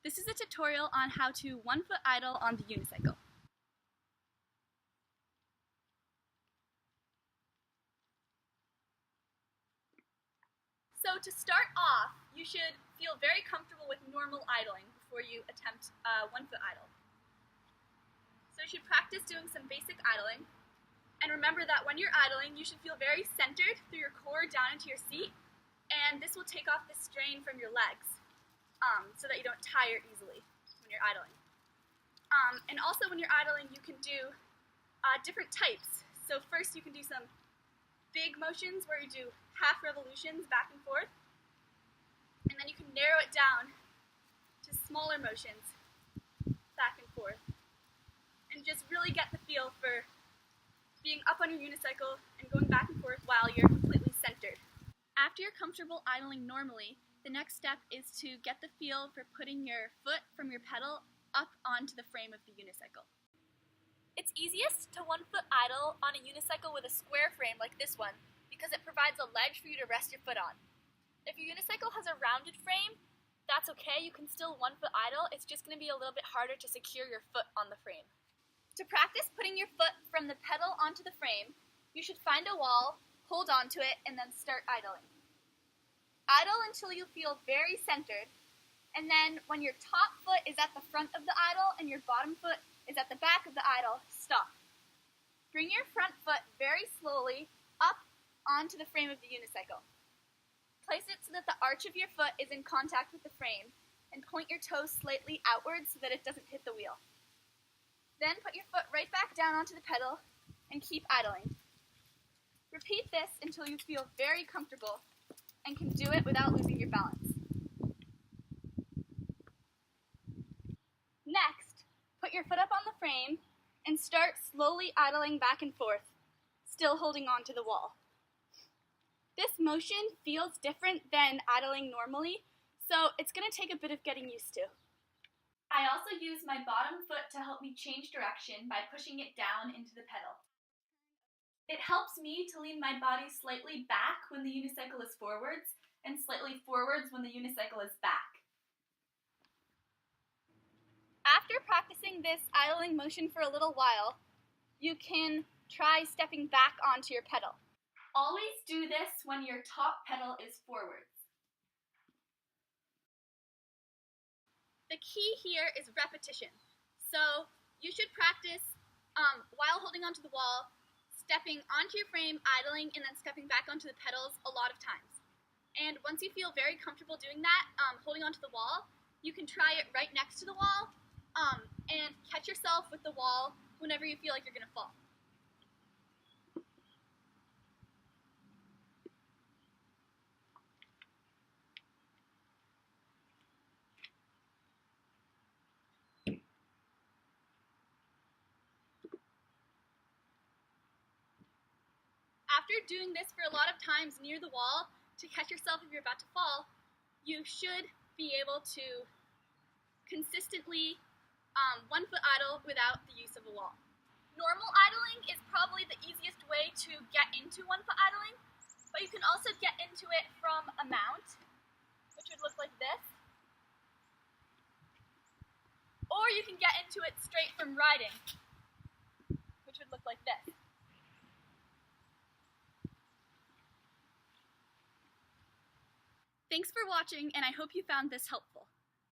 This is a tutorial on how to one-foot idle on the unicycle. So to start off, you should feel very comfortable with normal idling before you attempt one-foot idle. So you should practice doing some basic idling. And remember that when you're idling, you should feel very centered through your core down into your seat, and this will take off the strain from your legs so that you don't tire easily when you're idling. And also when you're idling, you can do different types. So first you can do some big motions where you do half revolutions back and forth, and then you can narrow it down to smaller motions back and forth, and just really get the feel for being up on your unicycle and going back and forth while you're completely centered. After you're comfortable idling normally, the next step is to get the feel for putting your foot from your pedal up onto the frame of the unicycle. It's easiest to one-foot idle on a unicycle with a square frame like this one because it provides a ledge for you to rest your foot on. If your unicycle has a rounded frame, that's okay, you can still one-foot idle, it's just going to be a little bit harder to secure your foot on the frame. To practice putting your foot from the pedal onto the frame, you should find a wall, hold onto it, and then start idling. Idle until you feel very centered, and then when your top foot is at the front of the idle and your bottom foot is at the back of the idle, stop. Bring your front foot very slowly up onto the frame of the unicycle. Place it so that the arch of your foot is in contact with the frame, and point your toes slightly outwards so that it doesn't hit the wheel. Then put your foot right back down onto the pedal and keep idling. Repeat this until you feel very comfortable and can do it without losing your balance. Next, put your foot up on the frame and start slowly idling back and forth, still holding on to the wall. This motion feels different than idling normally, so it's going to take a bit of getting used to. I also use my bottom foot to help me change direction by pushing it down into the pedal. It helps me to lean my body slightly back when the unicycle is forwards and slightly forwards when the unicycle is back. After practicing this idling motion for a little while, you can try stepping back onto your pedal. Always do this when your top pedal is forwards. The key here is repetition. So you should practice while holding onto the wall, stepping onto your frame, idling, and then stepping back onto the pedals a lot of times. And once you feel very comfortable doing that, holding onto the wall, you can try it right next to the wall and catch yourself with the wall whenever you feel like you're going to fall. After doing this for a lot of times near the wall to catch yourself if you're about to fall, you should be able to consistently one-foot idle without the use of a wall. Normal idling is probably the easiest way to get into one-foot idling, but you can also get into it from a mount, which would look like this, or you can get into it straight from riding, which would look like this. Thanks for watching, and I hope you found this helpful.